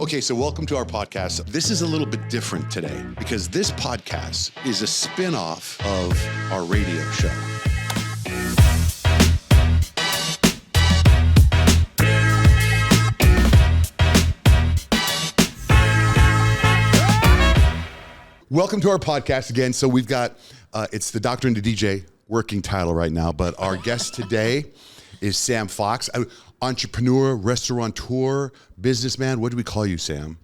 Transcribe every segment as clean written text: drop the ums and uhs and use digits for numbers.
Okay, so welcome to our podcast. This is a little bit different today because this podcast is a spin-off of our radio show. Welcome to our podcast again. So we've got, it's the Doctor and the DJ working title right now, but our guest today is Sam Fox, entrepreneur, restaurateur, businessman. What do we call you, Sam?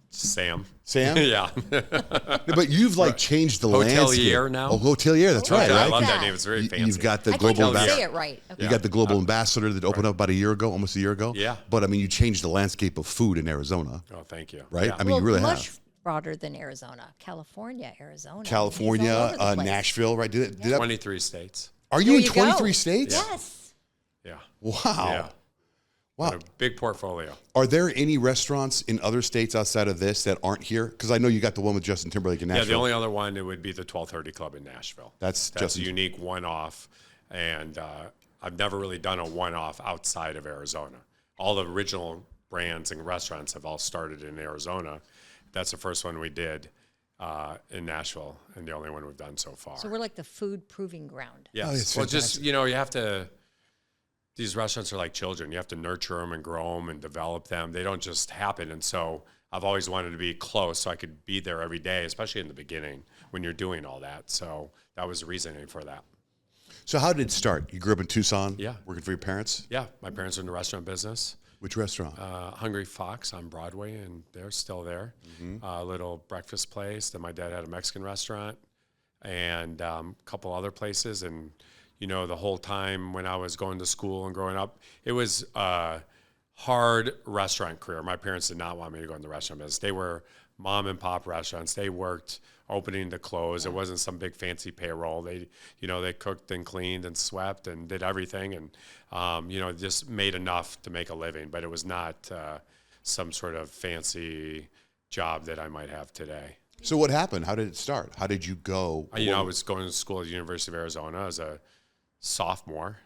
Sam. Sam? Yeah. But you've changed the landscape. Hotelier now. Oh, hotelier, that's right. I right? love that name. It's very fancy. You've got the I global can't ambassador. say it right. Okay. You got the global ambassador that opened up about almost a year ago. Yeah. But I mean, you changed the landscape of food in Arizona, Oh, thank you. right? Yeah. I mean, you really much have. broader than Arizona, California, Arizona, He's California, all over the place. Nashville, right? Did that, 23 states. are you There in you go. 23 states? Yes. Yeah. Wow. Yeah. Wow. Got a big portfolio. Are there any restaurants in other states outside of this that aren't here? Because I know you got the one with Justin Timberlake in Nashville. Yeah, the only other one, it would be the 1230 Club in Nashville. That's a Justin. unique one-off, and I've never really done a one-off outside of Arizona. All the original brands and restaurants have all started in Arizona. That's the first one we did in Nashville, and the only one we've done so far. So we're like the food proving ground. Yes. Oh, it's well, just, fantastic. you have to, these restaurants are like children. You have to nurture them and grow them and develop them. They don't just happen. And so I've always wanted to be close so I could be there every day, especially in the beginning when you're doing all that. So that was the reasoning for that. So how did it start? You grew up in Tucson? Yeah. Working for your parents? Yeah, my parents are in the restaurant business. Which restaurant? Hungry Fox on Broadway, and they're still there. A little breakfast place. Then my dad had a Mexican restaurant and a couple other places. And, the whole time when I was going to school and growing up, it was a hard restaurant career. My parents did not want me to go in the restaurant business. They were mom and pop restaurants. They worked opening to close. It wasn't some big fancy payroll. They, they cooked and cleaned and swept and did everything, and just made enough to make a living. But it was not some sort of fancy job that I might have today. So what happened? How did it start? How did you go? I was going to school at the University of Arizona as a sophomore,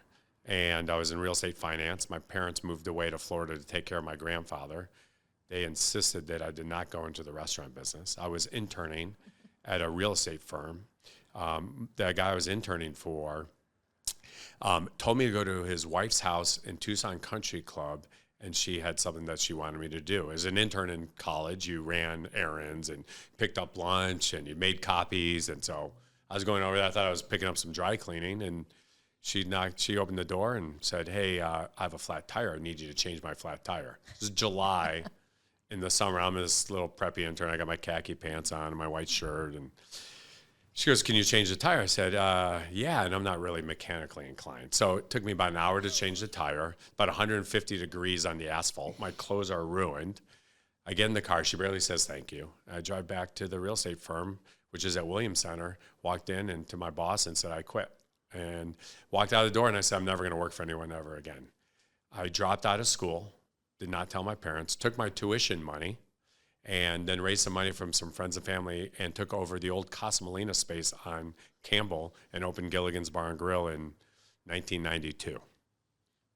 and I was in real estate finance. My parents moved away to Florida to take care of my grandfather. They insisted that I did not go into the restaurant business. I was interning at a real estate firm. The guy I was interning for told me to go to his wife's house in Tucson Country Club, and she had something that she wanted me to do. As an intern in college, you ran errands and picked up lunch, and you made copies. And so I was going over there. I thought I was picking up some dry cleaning, and she opened the door and said, "Hey, I have a flat tire. I need you to change my flat tire." This is July. In the summer, I'm this little preppy intern. I got my khaki pants on and my white shirt. And she goes, "Can you change the tire?" I said, yeah, and I'm not really mechanically inclined. So it took me about an hour to change the tire, about 150 degrees on the asphalt. My clothes are ruined. I get in the car. She barely says thank you. I drive back to the real estate firm, which is at Williams Center, walked in and to my boss and said, "I quit." And walked out of the door, and I said, "I'm never going to work for anyone ever again." I dropped out of school. Did not tell my parents, took my tuition money, and then raised some money from some friends and family and took over the old Casa Molina space on Campbell and opened Gilligan's Bar and Grill in 1992.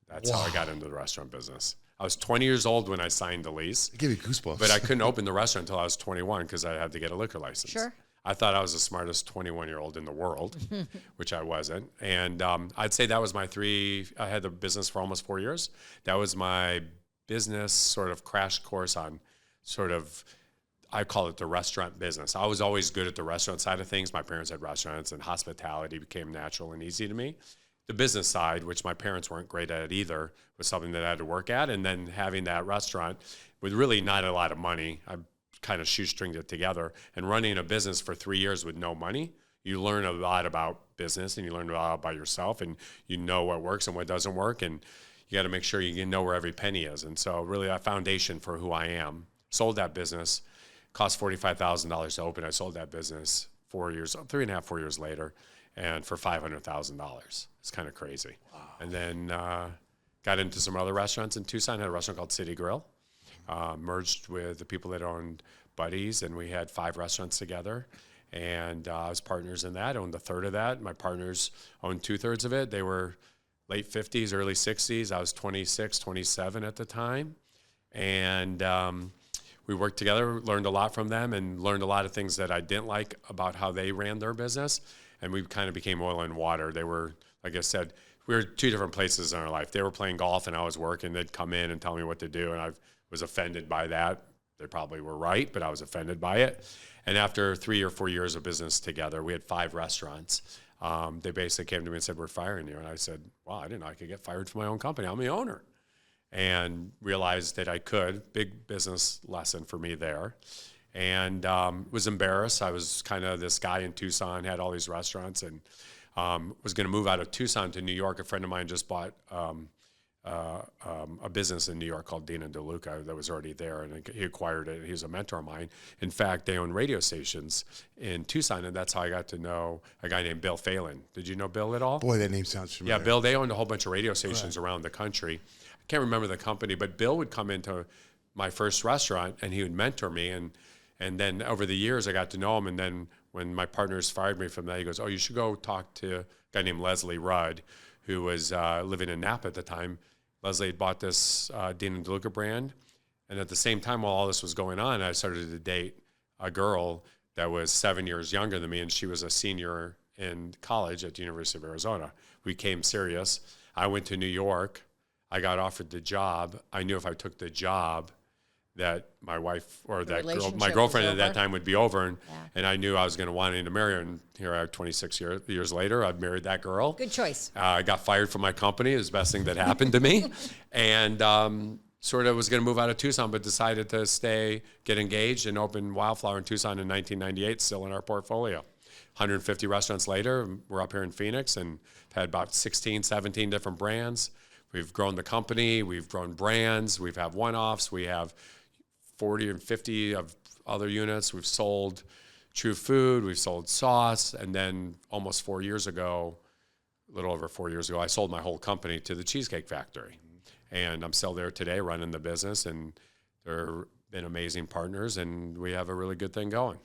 That's how I got into the restaurant business. I was 20 years old when I signed the lease. It gave me goosebumps. But I couldn't open the restaurant until I was 21 because I had to get a liquor license. Sure. I thought I was the smartest 21-year-old in the world, which I wasn't. And I'd say that was I had the business for almost 4 years. That was my business sort of crash course on I call it the restaurant business. I was always good at the restaurant side of things. My parents had restaurants, and hospitality became natural and easy to me. The business side, which my parents weren't great at either, was something that I had to work at. And then having that restaurant with really not a lot of money, I kind of shoestringed it together. And running a business for 3 years with no money, you learn a lot about business, and you learn a lot about yourself, and you know what works and what doesn't work. And you got to make sure you know where every penny is. And so really that foundation for who I am. Sold that business, cost $45,000 to open. I sold that business 4 years, 3.5, 4 years later, and for $500,000. It's kind of crazy. Wow. And then got into some other restaurants in Tucson. Had a restaurant called City Grill. Merged with the people that owned Buddy's, and we had 5 restaurants together. And I was partners in that, owned a third of that. My partners owned 2/3 of it. They were late 50s, early 60s. I was 26, 27 at the time. And we worked together, learned a lot from them, and learned a lot of things that I didn't like about how they ran their business. And we kind of became oil and water. They were, like I said, we were two different places in our life. They were playing golf and I was working. They'd come in and tell me what to do. And I was offended by that. They probably were right, but I was offended by it. And after 3 or 4 years of business together, we had 5 restaurants. They basically came to me and said, we're firing you. And I said, wow, I didn't know I could get fired from my own company. I'm the owner. And realized that I could. Big business lesson for me there. And was embarrassed. I was kind of this guy in Tucson, had all these restaurants, and was going to move out of Tucson to New York. A friend of mine just bought a business in New York called Dean and DeLuca that was already there, and he acquired it. He was a mentor of mine. In fact, they own radio stations in Tucson, and that's how I got to know a guy named Bill Phelan. Did you know Bill at all? Boy, that name sounds familiar. Yeah, Bill, they owned a whole bunch of radio stations around the country. I can't remember the company, but Bill would come into my first restaurant, and he would mentor me, and then over the years, I got to know him. And then when my partners fired me from that, he goes, oh, you should go talk to a guy named Leslie Rudd, who was living in Napa at the time. Leslie had bought this Dean and DeLuca brand. And at the same time, while all this was going on, I started to date a girl that was 7 years younger than me, and she was a senior in college at the University of Arizona. We became serious. I went to New York. I got offered the job. I knew if I took the job, that my wife or that girl, my girlfriend at that time would be over, and I knew I was going to want to marry her. And here I am 26 years later, I've married that girl. Good choice. I got fired from my company. It was the best thing that happened to me. And sort of was going to move out of Tucson, but decided to stay, get engaged, and open Wildflower in Tucson in 1998, still in our portfolio. 150 restaurants later, we're up here in Phoenix and had about 16, 17 different brands. We've grown the company. We've grown brands. We've had one-offs. We have 40 and 50 of other units. We've sold True Food. We've sold sauce. And then almost 4 years ago, a little over 4 years ago, I sold my whole company to the Cheesecake Factory. And I'm still there today running the business. And they've been amazing partners. And we have a really good thing going.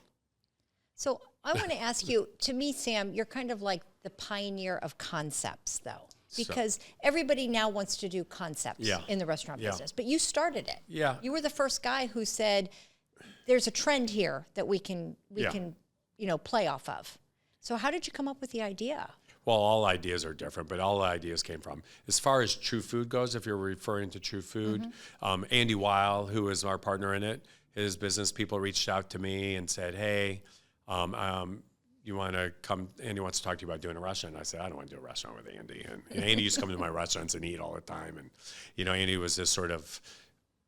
So I want to ask you, to me, Sam, you're kind of like the pioneer of concepts, though. Because everybody now wants to do concepts in the restaurant business, but you started it. Yeah. You were the first guy who said, there's a trend here that we can play off of. So how did you come up with the idea? Well, all ideas are different, but all the ideas came from. As far as True Food goes, if you're referring to True Food, Andy Weil, who is our partner in it, his business people reached out to me and said, hey, you want to come, Andy wants to talk to you about doing a restaurant. And I said, I don't want to do a restaurant with Andy. And Andy used to come to my restaurants and eat all the time. And, Andy was this sort of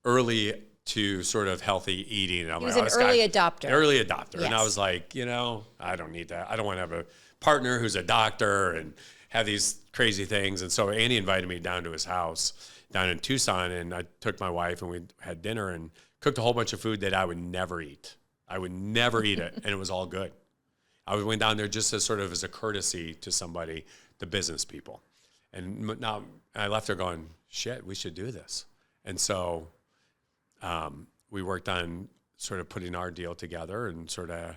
early to sort of healthy eating. And he was an early adopter. Early adopter. Yes. And I was like, I don't need that. I don't want to have a partner who's a doctor and have these crazy things. And so Andy invited me down to his house down in Tucson. And I took my wife and we had dinner and cooked a whole bunch of food that I would never eat. I would never eat it. And it was all good. I went down there just as a courtesy to somebody, the business people. And now I left there going, shit, we should do this. And so we worked on sort of putting our deal together and sort of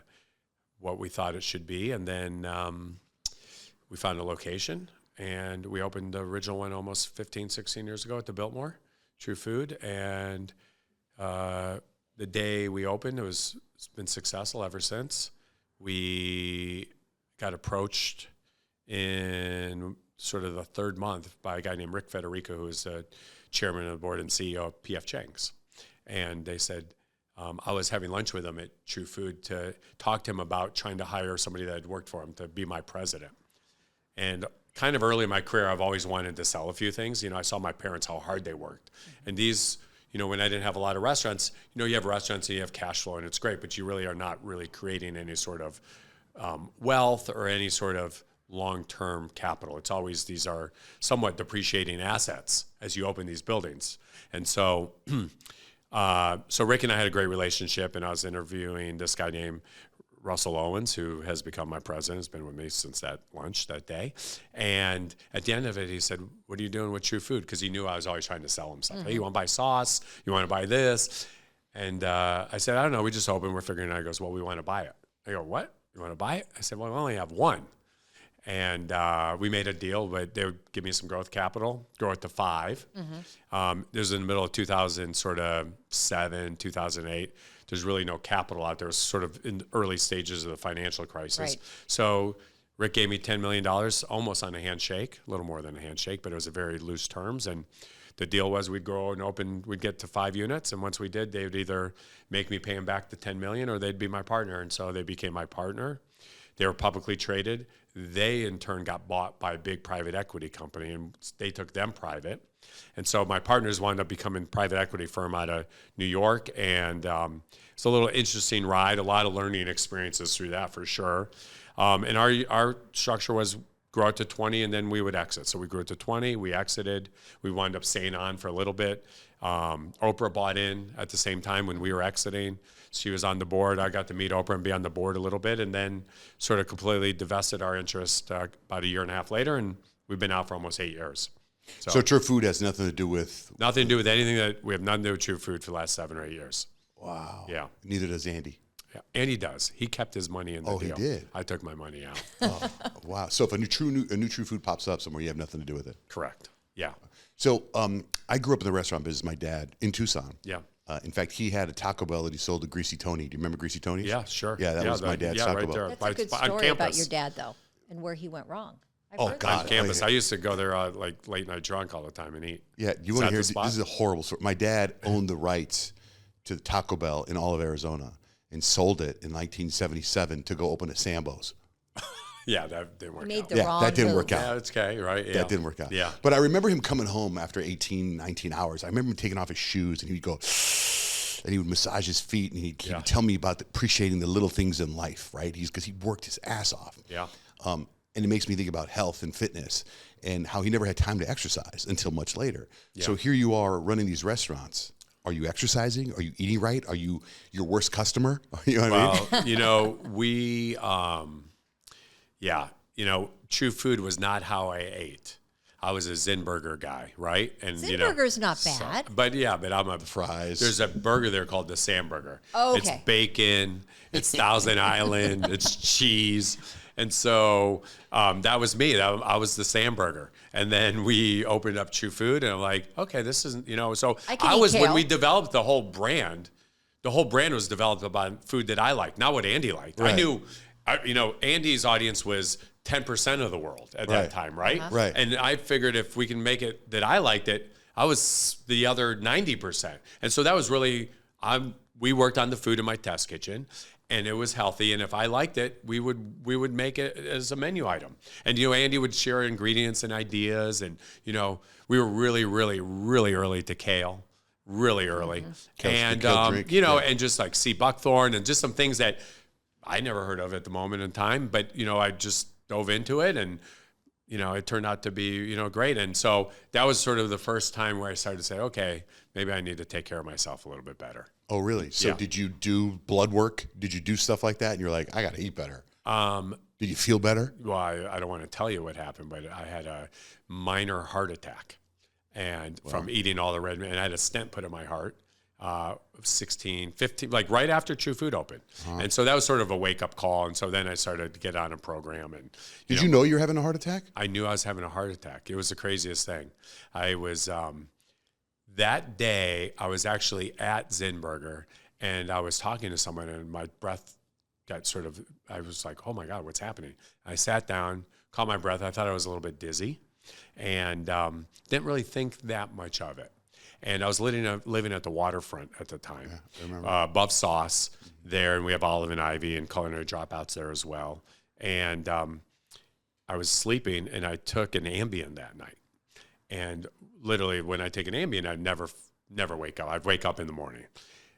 what we thought it should be. And then we found a location and we opened the original one almost 15, 16 years ago at the Biltmore, True Food. And the day we opened, it's been successful ever since. We got approached in sort of the third month by a guy named Rick Federico, who is the chairman of the board and CEO of P.F. Chang's. And they said, I was having lunch with him at True Food to talk to him about trying to hire somebody that had worked for him to be my president. And kind of early in my career, I've always wanted to sell a few things. I saw my parents, how hard they worked. And these, when I didn't have a lot of restaurants, you have restaurants and you have cash flow and it's great, but you really are not really creating any sort of wealth or any sort of long-term capital. It's always, these are somewhat depreciating assets as you open these buildings. And so, so Rick and I had a great relationship, and I was interviewing this guy named Russell Owens, who has become my president, has been with me since that lunch that day. And at the end of it, he said, what are you doing with True Food? Because he knew I was always trying to sell him stuff. Hey, you want to buy sauce? You want to buy this? And I said, I don't know. We just opened. We're figuring it out. He goes, well, we want to buy it. I go, what? You want to buy it? I said, well, I only have one. And we made a deal, but they would give me some growth capital, grow it to 5. This was in the middle of 2007, 2008. There's really no capital out there. It was sort of in the early stages of the financial crisis. Right. So Rick gave me $10 million, almost on a handshake, a little more than a handshake, but it was a very loose terms. And the deal was we'd grow and open, we'd get to 5 units. And once we did, they would either make me pay them back the $10 million or they'd be my partner. And so they became my partner. They were publicly traded. They, in turn, got bought by a big private equity company, and they took them private. And so my partners wound up becoming a private equity firm out of New York. And it's a little interesting ride, a lot of learning experiences through that for sure. And our structure was grow it to 20, and then we would exit. So we grew it to 20, we exited. We wound up staying on for a little bit. Oprah bought in at the same time when we were exiting. She was on the board. I got to meet Oprah and be on the board a little bit, and then sort of completely divested our interest about a year and a half later, and we've been out for almost 8 years. So True Food has nothing to do with... Nothing to do with anything that... We have nothing to do with True Food for the last 7 or 8 years. Wow. Yeah. Neither does Andy. Yeah. And he does. He kept his money in the deal. He did? I took my money out. Oh, wow. So if a new True Food pops up somewhere, you have nothing to do with it? Correct. Yeah. So I grew up in the restaurant business, my dad, in Tucson. Yeah. In fact, he had a Taco Bell that he sold to Greasy Tony. Do you remember Greasy Tony's? Yeah, sure. Yeah, that was my dad's Taco right Bell. there. That's a good story about your dad, though, and where he went wrong. Oh, God. On campus. I used to go there like late night drunk all the time and eat. Yeah, you want to hear, this is a horrible story. My dad owned the rights to the Taco Bell in all of Arizona and sold it in 1977 to go open a Sambo's. Yeah, that didn't work out. Made the wrong that didn't move. work out. Yeah, it's okay, right? Yeah. That didn't work out. Yeah. But I remember him coming home after 18, 19 hours. I remember him taking off his shoes, and he'd go, and he would massage his feet, and he'd tell me about appreciating the little things in life, right? Because he worked his ass off. Yeah. And it makes me think about health and fitness and how he never had time to exercise until much later. Yeah. So here you are running these restaurants. Are you exercising? Are you eating right? Are you your worst customer? You know what I mean? We, True Food was not how I ate. I was a Zen Burger guy, right? And Zen Burger's not bad. But I'm a fries. There's a burger there called the Sam Burger. Oh, okay. It's bacon. It's Thousand Island. It's cheese. And so that was me. I was the Sam Burger. And then we opened up True Food, and I'm like, okay, this isn't, So when we developed the whole brand was developed about food that I liked, not what Andy liked. Right. I knew, Andy's audience was 10% of the world at that time, right? Uh-huh. Right. And I figured if we can make it that I liked it, I was the other 90%. And so that was really, we worked on the food in my test kitchen, and it was healthy. And if I liked it, we would make it as a menu item. And, Andy would share ingredients and ideas. And, we were really, really, really early to kale, really early. Mm-hmm. And, and just like sea buckthorn and just some things that I never heard of at the moment in time. But, I just dove into it, and, it turned out to be, great. And so that was sort of the first time where I started to say, okay, maybe I need to take care of myself a little bit better. Oh, really? So did you do blood work? Did you do stuff like that? And you're like, I got to eat better. Did you feel better? Well, I don't want to tell you what happened, but I had a minor heart attack, and from eating all the red meat, and I had a stent put in my heart, 16, 15, like right after True Food opened. Uh-huh. And so that was sort of a wake-up call. And so then I started to get on a program. And Did you know you were having a heart attack? I knew I was having a heart attack. It was the craziest thing. I was, that day, I was actually at Zen Burger, and I was talking to someone, and my breath got I was like, oh my God, what's happening? I sat down, caught my breath. I thought I was a little bit dizzy, and didn't really think that much of it. And I was living at the waterfront at the time, I remember. above Sauce there, and we have Olive and Ivy and Culinary Dropouts there as well. And I was sleeping, and I took an Ambien that night. And literally, when I take an Ambien, I never wake up. I'd wake up in the morning.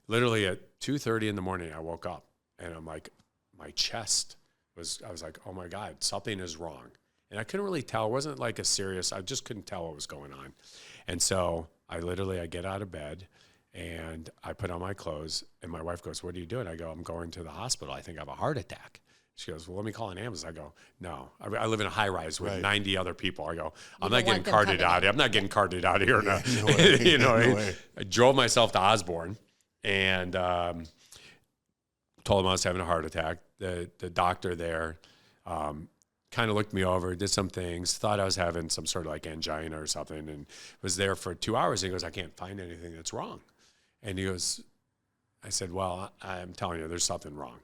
Literally at 2:30 in the morning, I woke up, and I'm like, my chest I was like, oh my God, something is wrong. And I couldn't really tell. It wasn't like I just couldn't tell what was going on. And so I get out of bed, and I put on my clothes, and my wife goes, what are you doing? I go, I'm going to the hospital. I think I have a heart attack. She goes, well, let me call an ambulance. I go, no. I live in a high rise with 90 other people. I go, I'm not getting carted out. I'm not getting carted out of here. No. No way. I drove myself to Osborne, and told him I was having a heart attack. The doctor there kind of looked me over, did some things, thought I was having some sort of like angina or something, and was there for 2 hours. He goes, I can't find anything that's wrong. And he goes, I said, well, I'm telling you, there's something wrong.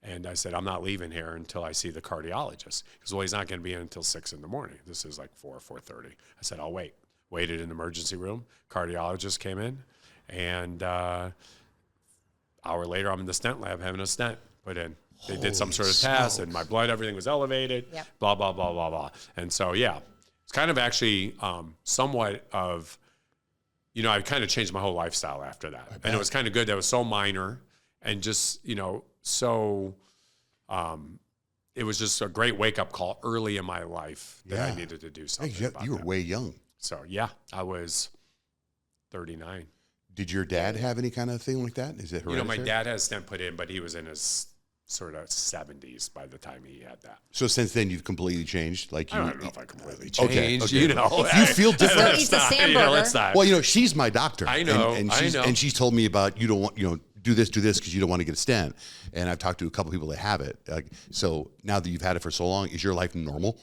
And I said, I'm not leaving here until I see the cardiologist. He goes, well, he's not going to be in until 6 in the morning. This is like 4:30. I said, I'll wait. Waited in the emergency room. Cardiologist came in, and hour later, I'm in the stent lab having a stent put in. They did some sort of test, and my blood, everything was elevated, blah, blah, blah, blah, blah. And so, yeah, it's kind of actually somewhat of, I kind of changed my whole lifestyle after that. And it was kind of good. That was so minor and just, so it was just a great wake-up call early in my life that I needed to do something about you were that. way young. So, yeah, I was 39. Did your dad have any kind of thing like that? Is it hereditary? My dad had a stent put in, but he was in his sort of 70s by the time he had that. So since then, you've completely changed? Like I don't know if I completely changed. Okay. If you feel different. Still eats a Sandburger. Let's not. Well, she's my doctor. I know. And she's told me about you don't want, do this because you don't want to get a stent. And I've talked to a couple people that have it. So now that you've had it for so long, is your life normal?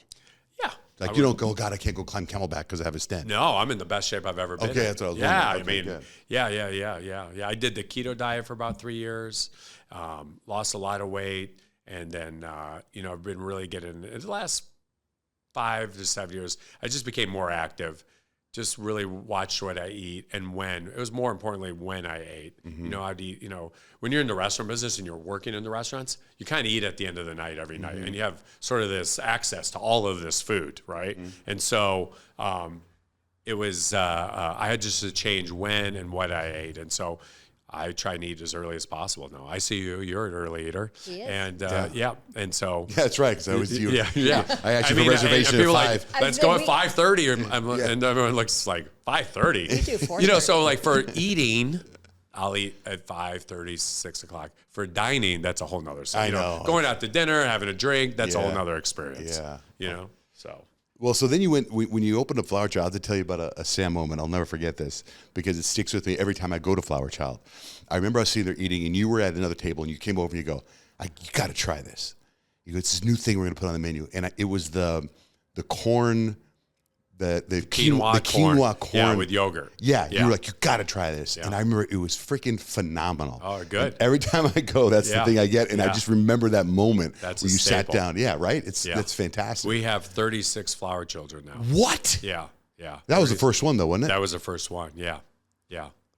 Yeah. Like you don't go, God, I can't go climb Camelback because I have a stent. No, I'm in the best shape I've ever been. Okay, in. that's what I was wondering. wondering. Yeah. I did the keto diet for about 3 years, lost a lot of weight. And then, I've been really getting, in the last 5 to 7 years, I just became more active, just really watched what I eat and when. It was more importantly when I ate. I'd eat, when you're in the restaurant business and you're working in the restaurants, you kind of eat at the end of the night every night. And you have sort of this access to all of this food, right? And so it was, I had just to change when and what I ate. And so I try and eat as early as possible. No, I see you. You're an early eater. He is. And and so that's right. Because I was you. Yeah. I asked you for reservation at 5. Like, let's go at 5:30, and everyone looks like 5:30. We do 4:30. So like for eating, I'll eat at 5:30, 6 o'clock. For dining, that's a whole nother. So, I know. Going out to dinner, having a drink, that's a whole nother experience. Yeah. So. Well, so then you went, when you opened up Flower Child, I have to tell you about a Sam moment. I'll never forget this because it sticks with me every time I go to Flower Child. I remember I was sitting there eating, and you were at another table, and you came over and you go, you got to try this. You go, it's this new thing we're going to put on the menu. And it was the corn, the quinoa corn. Yeah, with yogurt. Yeah, you were like, you got to try this. Yeah. And I remember it was freaking phenomenal. Oh, good. And every time I go, that's the thing I get. And I just remember that moment where you sat down. Yeah, right? That's fantastic. We have 36 flower children now. What? Yeah. That was the first one, though, wasn't it? That was the first one, yeah.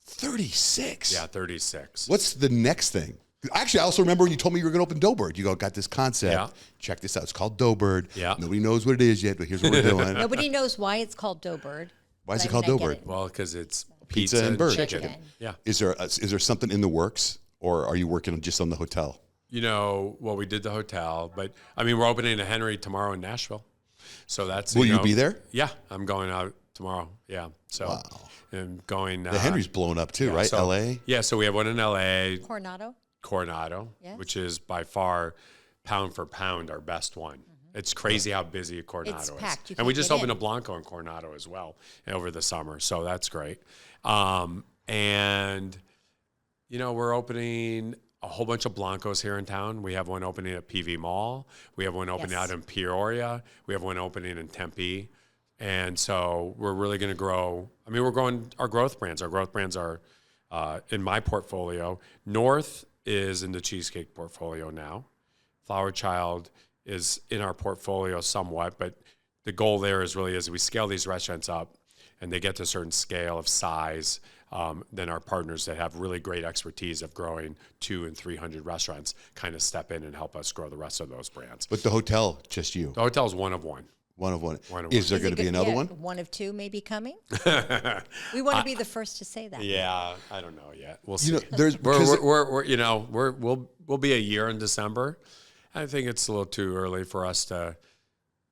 36? Yeah, 36. What's the next thing? Actually, I also remember when you told me you were going to open Doughbird. You got this concept. Yeah. Check this out. It's called Doughbird. Yeah. Nobody knows what it is yet, but here's what we're doing. Nobody knows why it's called Doughbird. Why is it called Doughbird? Well, because it's Pizza and bird. chicken. Yeah. Is there something in the works, or are you working just on the hotel? We did the hotel, but we're opening a Henry tomorrow in Nashville. So that's. Will you be there? Yeah, I'm going out tomorrow. Yeah. So. Wow. I'm going. The Henry's blowing up too, right? So, L.A. Yeah. So we have one in L.A. Coronado, yes. Which is by far, pound for pound, our best one. It's crazy how busy Coronado is. Packed. And we just opened a Blanco in Coronado as well over the summer, so that's great. And we're opening a whole bunch of Blancos here in town. We have one opening at PV Mall. We have one opening out in Peoria. We have one opening in Tempe. And so we're really going to grow. We're growing our growth brands. Our growth brands are in my portfolio. North is in the cheesecake portfolio now. Flower Child is in our portfolio somewhat, but the goal there is really as we scale these restaurants up and they get to a certain scale of size, then our partners that have really great expertise of growing 200 and 300 restaurants kind of step in and help us grow the rest of those brands. But the hotel, just you. The hotel is one of one. One of one. Is there going to be another one? One of two maybe coming. We want to be the first to say that. Yeah, I don't know yet. We'll see. We'll be a year in December. I think it's a little too early for us to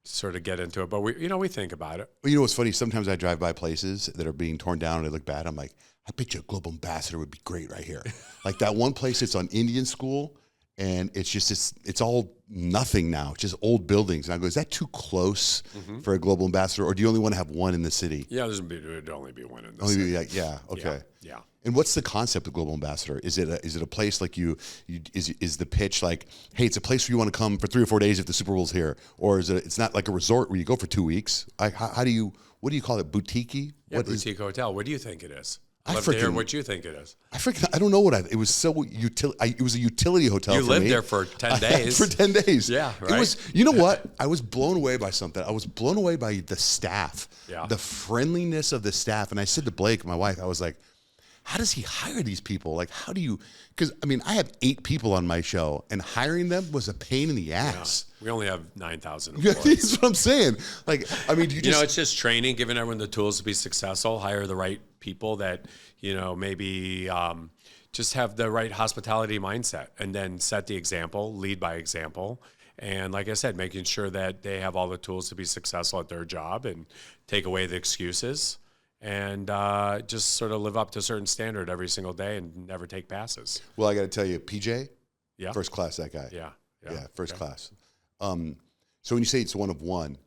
sort of get into it, but we think about it. Well, what's funny? Sometimes I drive by places that are being torn down and they look bad. I'm like, I bet you a global ambassador would be great right here. Like that one place that's on Indian School. and it's all nothing now. It's just old buildings. And I go, is that too close for a global ambassador, or do you only want to have one in the city? Yeah, there'd only be one in the city. Okay. Yeah. And what's the concept of global ambassador? Is it a place like is the pitch like, hey, it's a place where you want to come for 3 or 4 days if the Super Bowl's here, or it's not like a resort where you go for 2 weeks? What do you call it? Boutique-y? Yeah, boutique hotel. What do you think it is? I Love to hear what you think it is. I don't know what it was. It was a utility hotel. You for lived me. there for 10 days. For 10 days. Yeah, right. It was. You know what? I was blown away by something. I was blown away by the staff. Yeah. The friendliness of the staff. And I said to Blake, my wife, I was like, how does he hire these people? Like, how do you? Because I mean, I have 8 people on my show, and hiring them was a pain in the ass. We only have 9,000 Yeah, employees. that's what I'm saying. Like, I mean, it's just training, giving everyone the tools to be successful, hire the right people that, maybe just have the right hospitality mindset, and then set the example, lead by example. And like I said, making sure that they have all the tools to be successful at their job and take away the excuses, and just sort of live up to a certain standard every single day and never take passes. Well, I got to tell you, PJ, Yeah. first class, that guy. Yeah. First class. So when you say it's one of one,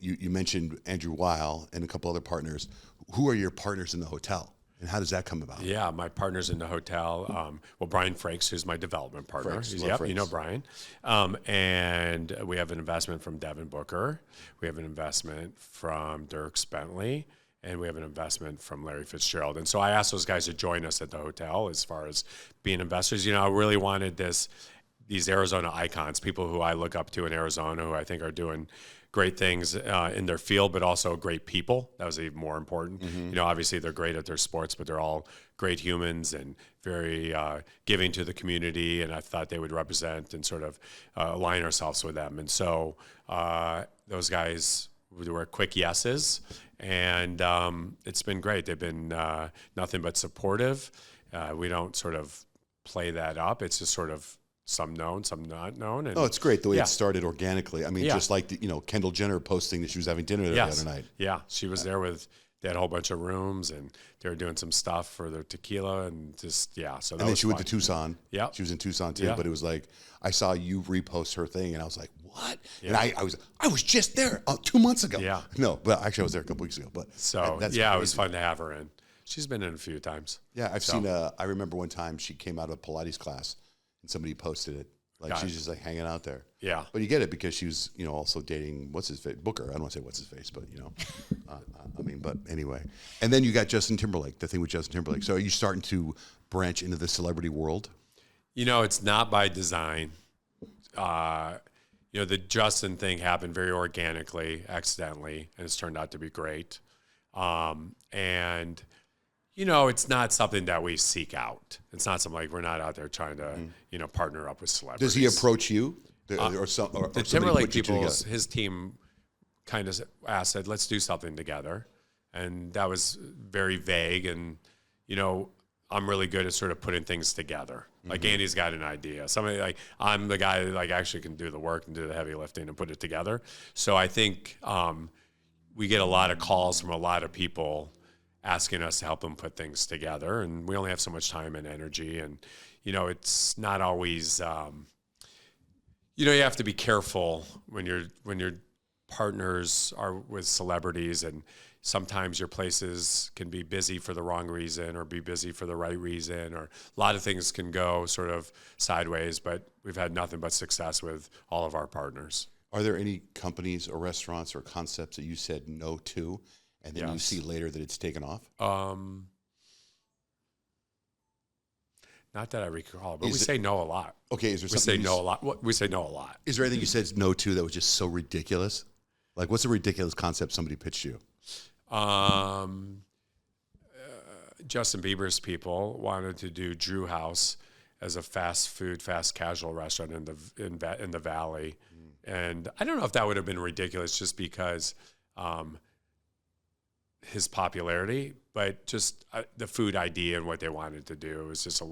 you mentioned Andrew Weil and a couple other partners. Who are your partners in the hotel, and how does that come about? Yeah, my partners in the hotel. Brian Frakes, who's my development partner. Frakes, You know Brian. And we have an investment from Devin Booker. We have an investment from Dirk Bentley. And we have an investment from Larry Fitzgerald. And so I asked those guys to join us at the hotel as far as being investors. I really wanted these Arizona icons, people who I look up to in Arizona, who I think are doing great things in their field, but also great people. That was even more important. Obviously they're great at their sports, but they're all great humans and very giving to the community. And I thought they would represent and sort of align ourselves with them. And so those guys were quick yeses. And it's been great. They've been nothing but supportive. We don't sort of play that up. It's just sort of some known, some not known. And it's great the way it started organically. I mean, Yeah. just like Kendall Jenner posting that she was having dinner there the other night. Yeah, she was there they had a whole bunch of rooms, and they were doing some stuff for their tequila, and just so that And then was she went fun. to Tucson. Yeah. She was in Tucson too. Yeah. But it was like, I saw you repost her thing, and I was like, what? Yeah. And I was just there 2 months ago. Yeah. No, but actually I was there a couple weeks ago. But So that's it was crazy. fun to have her in. She's been in a few times. Yeah, I've seen. I remember one time she came out of a Pilates class, and somebody posted it. Like Got she's it. just like hanging out there. Yeah. But you get it because she was, also dating what's his face Booker. I don't want to say what's his face, but but anyway. And then you got Justin Timberlake. The thing with Justin Timberlake. So are you starting to branch into the celebrity world? It's not by design. The Justin thing happened very organically, accidentally, and it's turned out to be great. It's not something that we seek out. It's not something like we're not out there trying to, partner up with celebrities. Does he approach you? Or The somebody Timberlake put you two people, together? his team kind of said, let's do something together. And that was very vague. And, I'm really good at sort of putting things together. Like Andy's got an idea. Somebody like I'm the guy that actually can do the work and do the heavy lifting and put it together. So I think we get a lot of calls from a lot of people asking us to help them put things together. And we only have so much time and energy. And, it's not always, you have to be careful when your partners are with celebrities, and sometimes your places can be busy for the wrong reason or be busy for the right reason, or a lot of things can go sort of sideways, but we've had nothing but success with all of our partners. Are there any companies or restaurants or concepts that you said no to, and then you see later that it's taken off? Not that I recall, but we say no a lot. Okay, is there We something say no a lot. We say no a lot. Is there anything you said no to that was just so ridiculous? Like, what's a ridiculous concept somebody pitched you? Justin Bieber's people wanted to do Drew House as a fast food, fast casual restaurant in the Valley, and I don't know if that would have been ridiculous just because his popularity, but just the food idea and what they wanted to do was just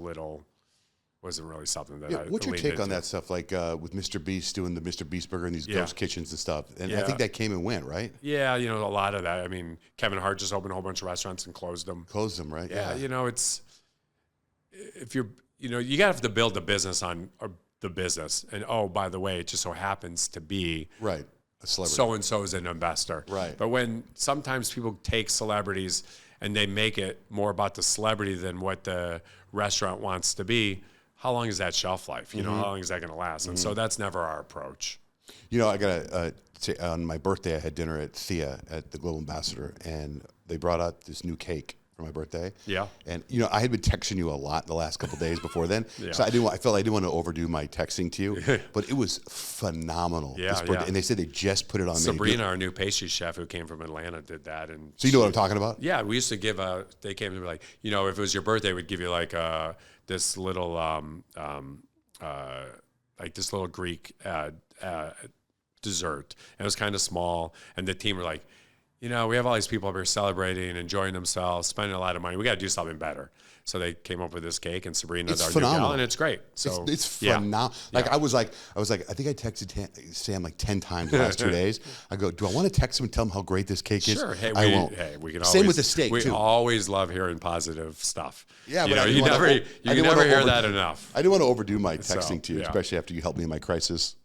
wasn't really something that I What's your leaned take on into. that stuff? Like with Mr. Beast doing the Mr. Beast burger and these Yeah. ghost kitchens and stuff. And I Yeah. think that came and went, right? Yeah, a lot of that. I mean, Kevin Hart just opened a whole bunch of restaurants and closed them. Closed them, right? Yeah, it's if you're, you got to have to build a business on the business. And oh, by the way, it just so happens to be Right. A celebrity. so-and-so is an investor. Right. But when sometimes people take celebrities and they make it more about the celebrity than what the restaurant wants to be, how long is that shelf life? You know, how long is that going to last? And so that's never our approach. You know, I got on my birthday, I had dinner at Thea at the Global Ambassador, and they brought out this new cake for my birthday. Yeah. And you know, I had been texting you a lot the last couple of days before then, Yeah. so I felt I didn't want to overdo my texting to you, but it was phenomenal. Yeah, this birthday. yeah. And they said they just put it on. Sabrina, our new pastry chef who came from Atlanta, did that. And So you know what I'm talking about? yeah, we used to give they came to me like, you know, if it was your birthday, we'd give you like this little this little Greek dessert. And it was kind of small, and the team were like, you know, we have all these people up here celebrating, enjoying themselves, spending a lot of money. We got to do something better. So they came up with this cake, and Sabrina's our phenomenal. new gal, and it's great. So It's phenomenal. Like I was like, I think I texted Sam like 10 times the last 2 days. I go, do I want to text him and tell him how great this cake is? Sure. Hey, I won't. Hey, we can Same always, with the steak we too. always love hearing positive stuff. Yeah, you but know, I you didn't never wanna- I didn't never wanna hear over- that enough. I didn't want to overdo my texting So, to you, yeah. especially after you helped me in my crisis.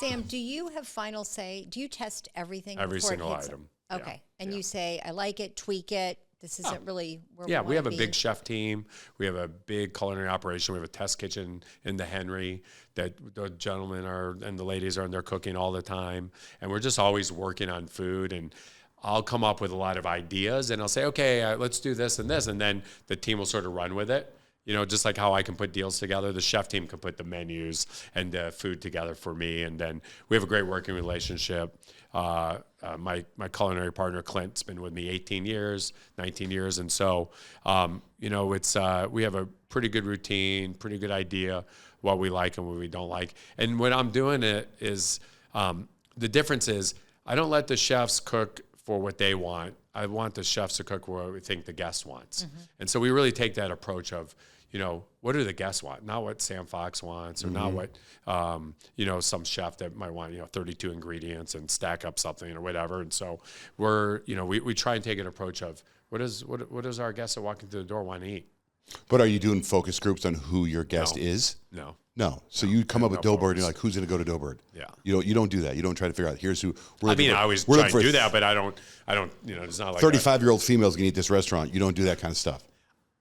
Sam, do you have final say? Do you test everything? Every before it single hits item. it? Yeah. Okay. And you say, I like it, tweak it. This isn't really where Yeah, we we have wanna a be. big chef team. We have a big culinary operation. We have a test kitchen in the Henry that the gentlemen and the ladies are in there cooking all the time. And we're just always working on food. And I'll come up with a lot of ideas, and I'll say, okay, let's do this and this. And then the team will sort of run with it. You know, just like how I can put deals together, the chef team can put the menus and the food together for me. And then we have a great working relationship. My culinary partner, Clint's been with me 18 years, 19 years. And so, you know, it's we have a pretty good routine, pretty good idea what we like and what we don't like. And when I'm doing it is, the difference is I don't let the chefs cook for what they want. I want the chefs to cook what we think the guest wants. And so we really take that approach of, you know, what do the guests want? Not what Sam Fox wants, or not what, you know, some chef that might want, you know, 32 ingredients and stack up something or whatever. And so we're, you know, we try and take an approach of what does our guests that walk into the door want to eat? But are you doing focus groups on who your guest is? No. No. So you come up with no Doughbird, and focus. you're like, who's going to go to Doughbird? Yeah. You don't do that. You don't try to figure out, here's who. I mean, I always try to do that, but I don't, you know, it's not like 35-year-old females can eat this restaurant. You don't do that kind of stuff.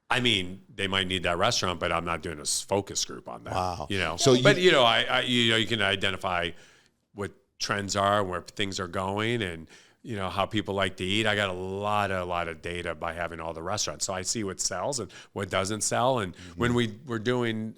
I mean, they might need that restaurant, but I'm not doing a focus group on that. Wow. You know, So but you know, you know, you can identify what trends are, where things are going, and you know how people like to eat. I got a lot of data by having all the restaurants, so I see what sells and what doesn't sell. And when we were doing,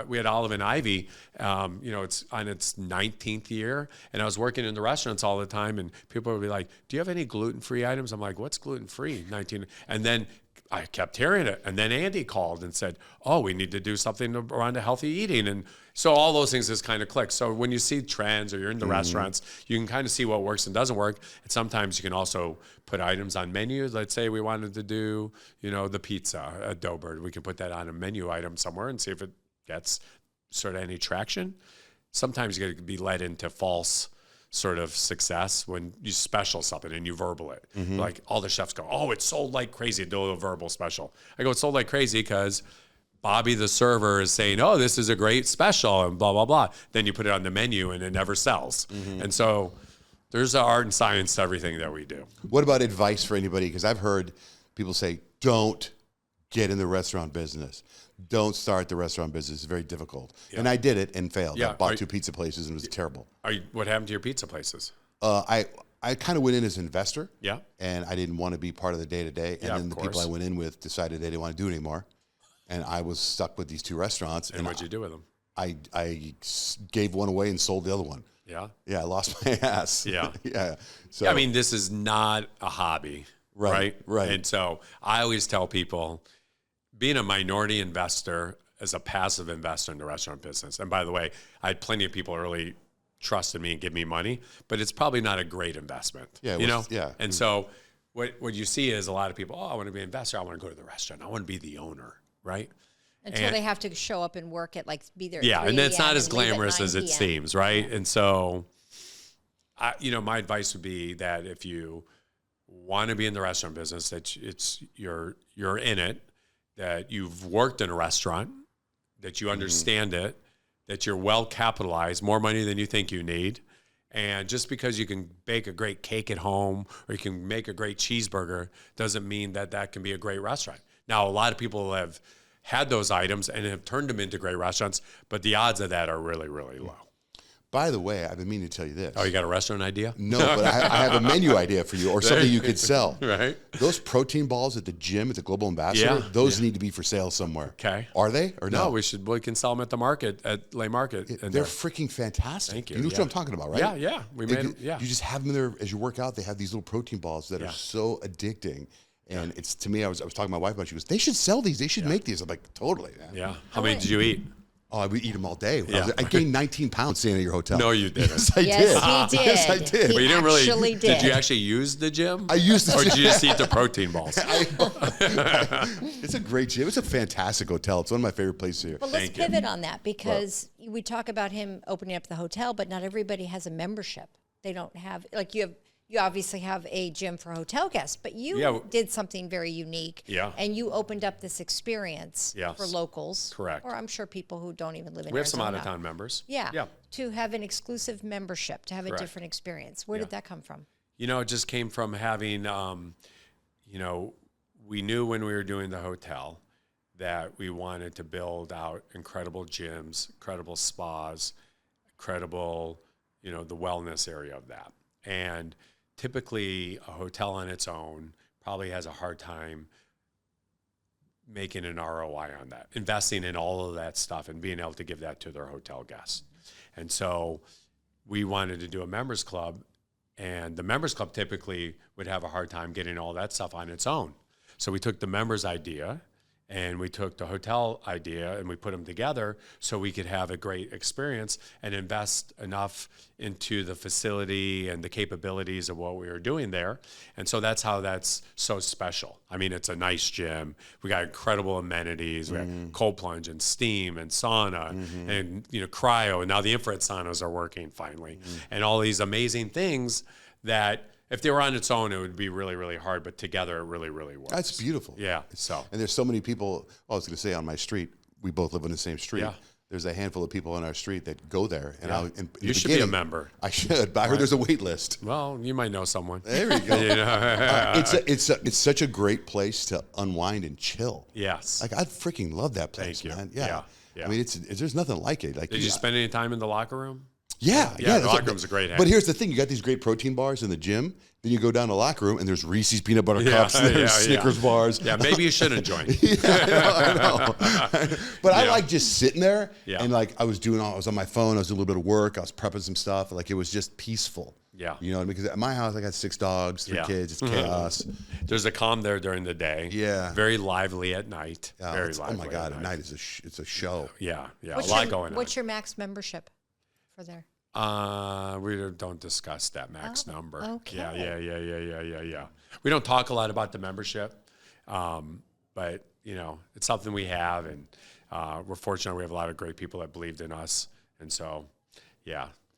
we had Olive and Ivy. You know, it's on its 19th year, and I was working in the restaurants all the time, and people would be like, "Do you have any gluten-free items?" I'm like, "What's gluten-free?" 19, and then I kept hearing it. And then Andy called and said, oh, we need to do something around a healthy eating. And so all those things just kind of click. So when you see trends or you're in the restaurants, you can kind of see what works and doesn't work. And sometimes you can also put items on menus. Let's say we wanted to do, you know, the pizza at Doughbird. We can put that on a menu item somewhere and see if it gets sort of any traction. Sometimes you get to be led into false sort of success when you special something and you verbal it. Like all the chefs go, oh, it's sold like crazy, do a verbal special. I go, it's sold like crazy because Bobby the server is saying, oh, this is a great special and blah, blah, blah. Then you put it on the menu and it never sells. And so there's an art and science to everything that we do. What about advice for anybody? Because I've heard people say, don't get in the restaurant business. Don't start the restaurant business. It's very difficult. Yeah. And I did it and failed. Yeah. I bought 2 pizza places and it was terrible. What happened to your pizza places? I kind of went in as an investor. Yeah. And I didn't want to be part of the day-to-day. And Yeah, then the people I went in with decided they didn't want to do it anymore. And I was stuck with these 2 restaurants. And what'd you do with them? I gave one away and sold the other one. Yeah. Yeah, I lost my ass. Yeah. Yeah. So I mean, this is not a hobby, right? And so I always tell people, being a minority investor as a passive investor in the restaurant business. And by the way, I had plenty of people early trust in me and give me money, but it's probably not a great investment. Yeah, you know? Yeah. And so what you see is a lot of people, oh, I want to be an investor. I want to go to the restaurant. I want to be the owner, right? Until they have to show up and work at, like, be there at Yeah, 3 and it's not a.m. as and leave at glamorous 9 as it p.m. seems, right? And so, you know, my advice would be that if you want to be in the restaurant business, that you're in it, that you've worked in a restaurant, that you understand it, that you're well capitalized, more money than you think you need. And just because you can bake a great cake at home or you can make a great cheeseburger doesn't mean that that can be a great restaurant. Now, a lot of people have had those items and have turned them into great restaurants, but the odds of that are really, really low. By the way, I've been meaning to tell you this. Oh, you got a restaurant idea? No, but I have a menu idea for you or something you could sell. Right. Those protein balls at the gym at the Global Ambassador, those need to be for sale somewhere. Okay. Are they or no? We can sell them at the market, at Lay Market. They're freaking fantastic. Thank you. You know what I'm talking about, right? Yeah. You just have them there as you work out. They have these little protein balls that are so addicting. And it's, to me, I was talking to my wife about it. She goes, they should sell these. They should make these. I'm like, totally. Man. Yeah. How many did you eat? Oh, I would eat them all day. I gained 19 pounds staying at your hotel. No, you didn't. Yes, I did. Yes, he did. Yes, I did. He But you didn't really. actually Did you actually use the gym? I used the Or gym. did you just eat the protein balls? It's a great gym. It's a fantastic hotel. It's one of my favorite places here. But let's pivot on that because we talk about him opening up the hotel, but not everybody has a membership. They don't have, like you obviously have a gym for hotel guests, but you did something very unique. Yeah. And you opened up this experience for locals. Correct. Or I'm sure people who don't even live in We have some Arizona. out-of-town members. Yeah. To have an exclusive membership, to have a different experience. Where did that come from? You know, it just came from having, we knew when we were doing the hotel that we wanted to build out incredible gyms, incredible spas, incredible, the wellness area of that. And typically a hotel on its own probably has a hard time making an ROI on that, investing in all of that stuff and being able to give that to their hotel guests. And so we wanted to do a members club, and the members club typically would have a hard time getting all that stuff on its own. So we took the members idea and we took the hotel idea and we put them together so we could have a great experience and invest enough into the facility and the capabilities of what we were doing there. And so that's how that's so special. I mean, it's a nice gym. We got incredible amenities. We got cold plunge and steam and sauna and, cryo. And now the infrared saunas are working finally. And all these amazing things that if they were on its own, it would be really, really hard, but together it really, really works. That's beautiful. Yeah. So. And there's so many people, I was going to say on my street, we both live on the same street. Yeah. There's a handful of people on our street that go there. And in you should be a member. I should, but I heard there's a wait list. Well, you might know someone. There you go. It's such a great place to unwind and chill. Yes. Like I freaking love that place, Thank you. man. Yeah. Yeah. I mean, there's nothing like it. Like, Did you spend any time in the locker room? Yeah. The locker room's a great hang. But here's the thing: you got these great protein bars in the gym. Then you go down to the locker room, and there's Reese's peanut butter cups, and there's Snickers bars. Yeah, maybe you shouldn't join. I know. But I like just sitting there, and like I was on my phone. I was doing a little bit of work. I was prepping some stuff. Like it was just peaceful. Yeah. You know, because at my house I got 6 dogs, 3 kids. It's chaos. There's a calm there during the day. Yeah. Very lively at night. Very lively. Oh my God, at night is it's a show. Yeah. A What's lot going on. What's your max membership for there? We don't discuss that max number. Okay. Yeah. We don't talk a lot about the membership, but it's something we have, and we're fortunate we have a lot of great people that believed in us, and so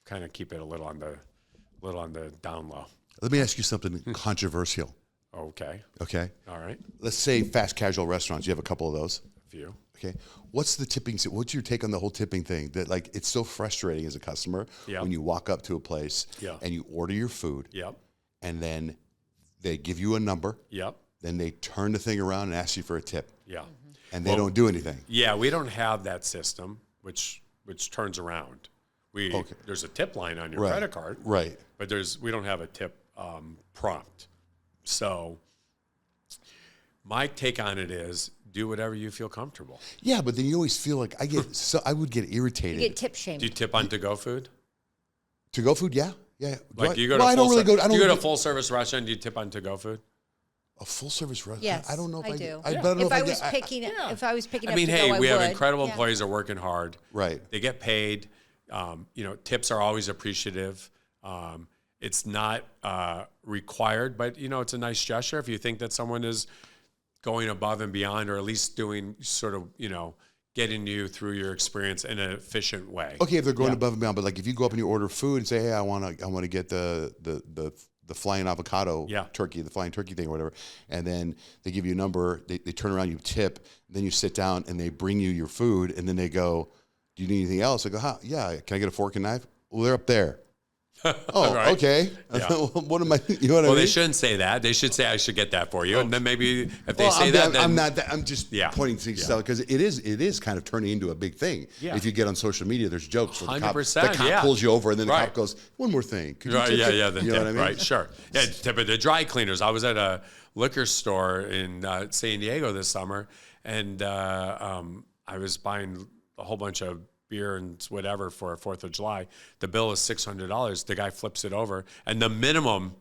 kind of keep it a little on the down low. Let me ask you something controversial. Okay. All right. Let's say fast casual restaurants. You have a couple of those. A few. Okay. What's the tipping? What's your take on the whole tipping thing? That like it's so frustrating as a customer when you walk up to a place and you order your food. Yep. And then they give you a number. Yep. Then they turn the thing around and ask you for a tip. Yeah. And they don't do anything. Yeah, we don't have that system, which turns around. There's a tip line on your credit card. Right. But we don't have a tip prompt. So my take on it is do whatever you feel comfortable. Yeah, but then you always feel like I would get irritated. You get tip shamed. Do you tip on to-go food? To-go food? Yeah. Like you go to a full service restaurant, do you tip on to-go food? A full service restaurant? Yes, I don't know if I do. If I was picking up, we have incredible employees that are working hard. Right. They get paid. Tips are always appreciative. It's not required, but it's a nice gesture if you think that someone is going above and beyond, or at least doing sort of, getting you through your experience in an efficient way. Okay, if they're going above and beyond, but like if you go up and you order food and say, hey, I want to get the flying avocado turkey, the flying turkey thing or whatever, and then they give you a number, they turn around, you tip, then you sit down and they bring you your food, and then they go, do you need anything else? I go, yeah, can I get a fork and knife? Well, they're up there. Oh, Right. Okay. Yeah. What am I? You know what I mean? Well, they shouldn't say that. They should say, I should get that for you. And then maybe if they say that, then I'm not. I'm just Yeah. pointing to stuff because it is kind of turning into a big thing. Yeah. If you get on social media, there's jokes. Where the 100%, cop pulls you over, and then the Right. cop goes, "One more thing." Could you Right, tip it?" the You know what I mean? right, sure. Yeah, but the dry cleaners. I was at a liquor store in San Diego this summer, and I was buying a whole bunch of beer and whatever for 4th of July. The bill is $600. The guy flips it over, and the minimum,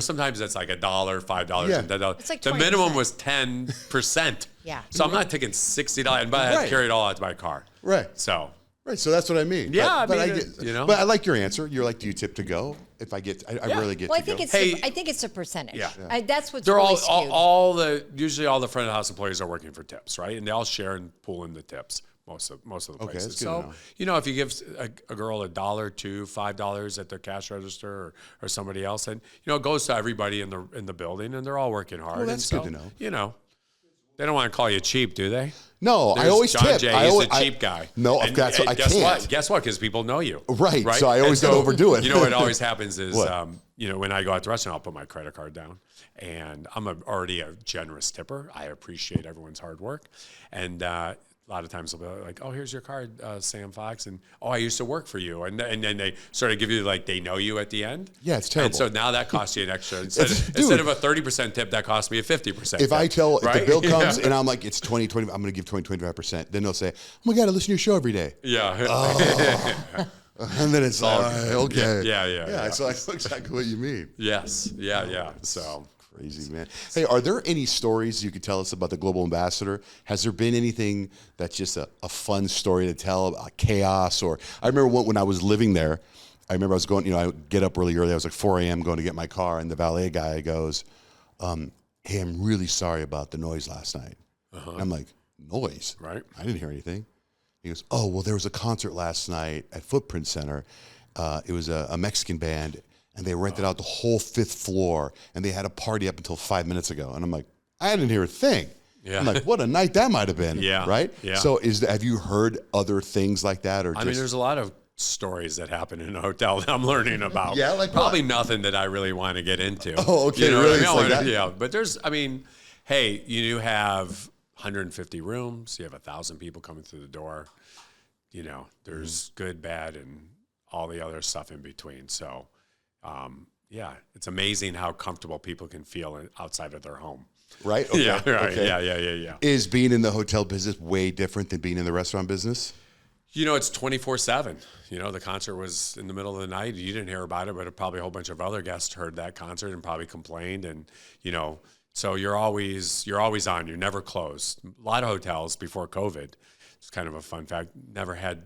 sometimes that's like $1, $5, Yeah. and $10. It's like the 20%. minimum was 10%. Yeah. So I'm not taking $60, but I had to Right. carry it all out to my car. Right. So. Right. So that's what I mean. Yeah, But I I mean, get, But I like your answer. You're like, do you tip to go? If I get, I rarely get Well, to I think go. it's I think it's a percentage. Yeah. That's what's They're really all skewed. usually all the front of the house employees are working for tips, right? And they all share and pool in the tips most of the Okay, places. that's good to So know. if you give a girl $1, $2, $5 at the cash register or somebody else, and it goes to everybody in the building, and they're all working hard. Well, that's and good to know. They don't want to call you cheap, do they? No, I always tip. Johnjay, he's a cheap guy. No, and, that's and I guess can't. what? Guess what? Because people know you. Right, so I always gotta overdo it. What always happens is, What? when I go out to the restaurant, I'll put my credit card down, and I'm already a generous tipper. I appreciate everyone's hard work, and a lot of times they'll be like, "Oh, here's your card, Sam Fox," and "Oh, I used to work for you," and then they sort of give you like they know you at the end. Yeah, it's terrible. And so now that costs you an extra instead of a 30% tip, that costs me a 50%. If I tell, if the right? bill comes Yeah. and I'm like, it's 20, I'm going to give 25%, then they'll say, oh my God, I listen to your show every day. Yeah. And then it's like, okay. Yeah. So I know exactly what you mean. Yes. Yeah. So. Crazy, man. Hey, are there any stories you could tell us about the Global Ambassador? Has there been anything that's just a fun story to tell about chaos? Or I remember when I was living there, I remember I was going, I would get up really early. I was like 4 a.m. going to get my car, and the valet guy goes, hey, I'm really sorry about the noise last night. And I'm like, noise? Right. I didn't hear anything. He goes, oh, well, there was a concert last night at Footprint Center. It was a Mexican band, and they rented out the whole 5th floor, and they had a party up until 5 minutes ago. And I'm like, I didn't hear a thing. Yeah. I'm like, what a night that might have been. Yeah. Right? Yeah. So have you heard other things like that? Or I mean, there's a lot of stories that happen in a hotel that I'm learning about. Yeah, like probably what? nothing that I really want to get into. Oh, okay, what really? I mean? It's like that? Yeah, but hey, you have 150 rooms. You have 1,000 people coming through the door. There's good, bad, and all the other stuff in between. So, it's amazing how comfortable people can feel outside of their home. Right? Okay. Yeah, right. Okay. Yeah. Is being in the hotel business way different than being in the restaurant business? It's 24/7. The concert was in the middle of the night. You didn't hear about it, but probably a whole bunch of other guests heard that concert and probably complained. And, so you're always on. You're never closed. A lot of hotels before COVID, it's kind of a fun fact, never had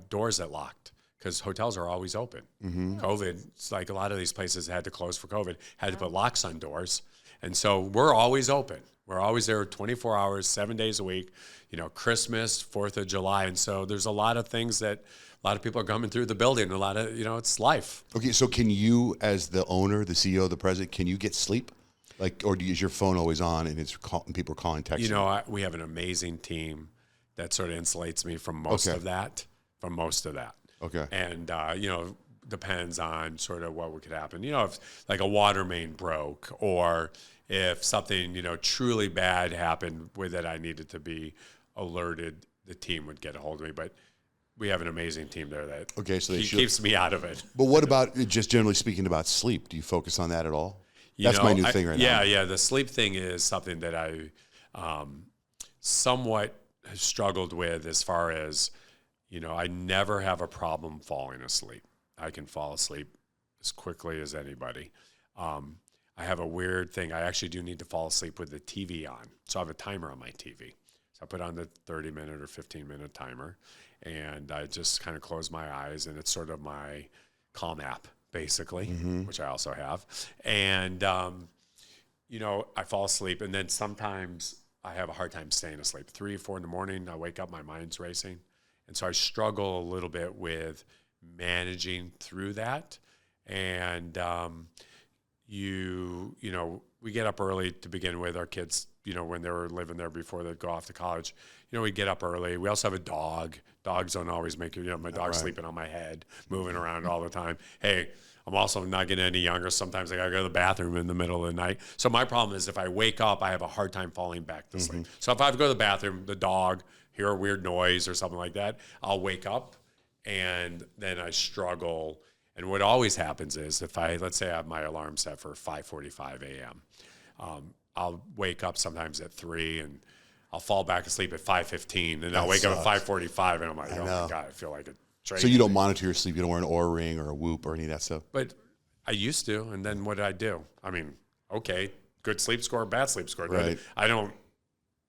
doors that locked because hotels are always open. Mm-hmm. COVID, it's like a lot of these places had to close for COVID, had to put locks on doors. And so we're always open. We're always there 24 hours, 7 days a week, Christmas, 4th of July. And so there's a lot of things that a lot of people are coming through the building. A lot of, it's life. Okay, so can you, as the owner, the CEO, the president, can you get sleep? Or is your phone always on and people are calling, texting? We have an amazing team that sort of insulates me from most of that. Okay. And, depends on sort of what could happen. If like a water main broke or if something, truly bad happened with it, I needed to be alerted, the team would get a hold of me. But we have an amazing team there that keeps me out of it. But what about, just generally speaking, about sleep? Do you focus on that at all? That's my new thing right now. Yeah. The sleep thing is something that I somewhat have struggled with as far as, I never have a problem falling asleep. I can fall asleep as quickly as anybody. I have a weird thing. I actually do need to fall asleep with the TV on. So I have a timer on my TV. So I put on the 30-minute or 15-minute timer, and I just kind of close my eyes, and it's sort of my calm app, basically, which I also have. And, I fall asleep, and then sometimes I have a hard time staying asleep. 3 or 4 in the morning, I wake up, my mind's racing. And so I struggle a little bit with managing through that. And, we get up early to begin with. Our kids when they were living there before they'd go off to college, we'd get up early. We also have a dog. Dogs don't always make you, my dog's sleeping on my head, moving around all the time. Hey, I'm also not getting any younger. Sometimes I got to go to the bathroom in the middle of the night. So my problem is if I wake up, I have a hard time falling back to sleep. So if I have to go to the bathroom, the dog, hear a weird noise or something like that, I'll wake up and then I struggle. And what always happens is let's say I have my alarm set for 5:45 a.m. I'll wake up sometimes at 3 and I'll fall back asleep at 5:15 and I'll wake up at 5:45 and I'm like, oh my God, I feel like a train. So you don't monitor your sleep. You don't wear an Oura ring or a Whoop or any of that stuff. But I used to, and then what did I do? I mean, okay, good sleep score, bad sleep score. Right. I don't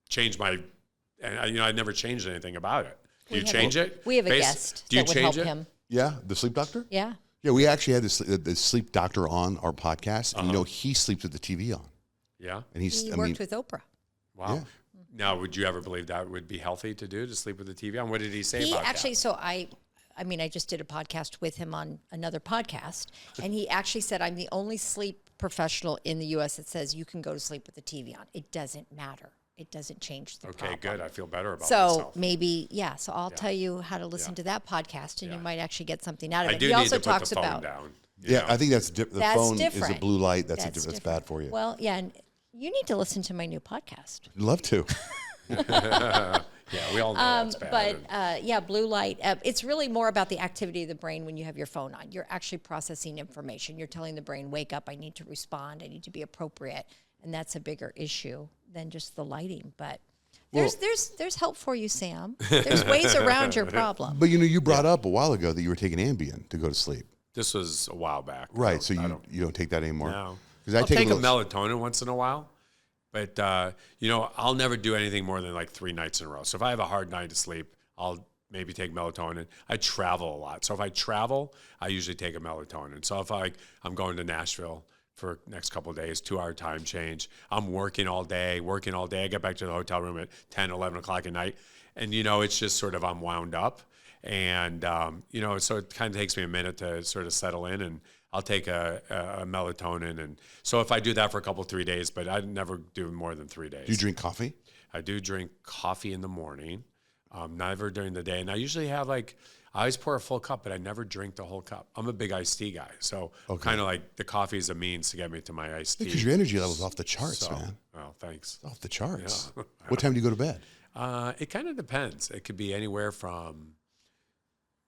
change my, and I never changed anything about it. Do you change it? We have a guest that would help him. Yeah, the sleep doctor? Yeah. Yeah, we actually had the sleep doctor on our podcast, and he sleeps with the TV on. Yeah. And he worked with Oprah. Wow. Yeah. Now, would you ever believe that would be healthy to sleep with the TV on? What did he say about that? So I just did a podcast with him on another podcast, and he actually said, I'm the only sleep professional in the U.S. that says you can go to sleep with the TV on. It doesn't matter. It doesn't change the problem. Okay, good. I feel better about myself. So maybe, so I'll tell you how to listen to that podcast, and you might actually get something out of it. I do he need also to talks put the phone about down. Yeah, I think that's the phone different. is a blue light. That's bad for you. Well, yeah, and you need to listen to my new podcast. I'd love to. Yeah, we all know that's bad. But blue light, it's really more about the activity of the brain when you have your phone on. You're actually processing information. You're telling the brain, wake up, I need to respond, I need to be appropriate. And that's a bigger issue than just the lighting. But there's help for you, Sam. There's ways around your problem. But you brought up a while ago that you were taking Ambien to go to sleep. This was a while back. Right, so you don't take that anymore? No. I'll take a melatonin once in a while. But, I'll never do anything more than like 3 nights in a row. So if I have a hard night to sleep, I'll maybe take melatonin. I travel a lot. So if I travel, I usually take a melatonin. So if I'm going to Nashville for next couple of days, 2-hour time change, I'm working all day. I get back to the hotel room at 10, 11 o'clock at night. And, it's just sort of I'm wound up. And, so it kind of takes me a minute to sort of settle in, and I'll take a melatonin. And so if I do that for a couple, 3 days, but I never do more than 3 days. Do you drink coffee? I do drink coffee in the morning, never during the day. And I usually have I always pour a full cup, but I never drink the whole cup. I'm a big iced tea guy. So kind of like the coffee is a means to get me to my iced tea. Because your energy level's off the charts, man. Well, thanks. It's off the charts. Yeah. What time do you go to bed? It kind of depends. It could be anywhere from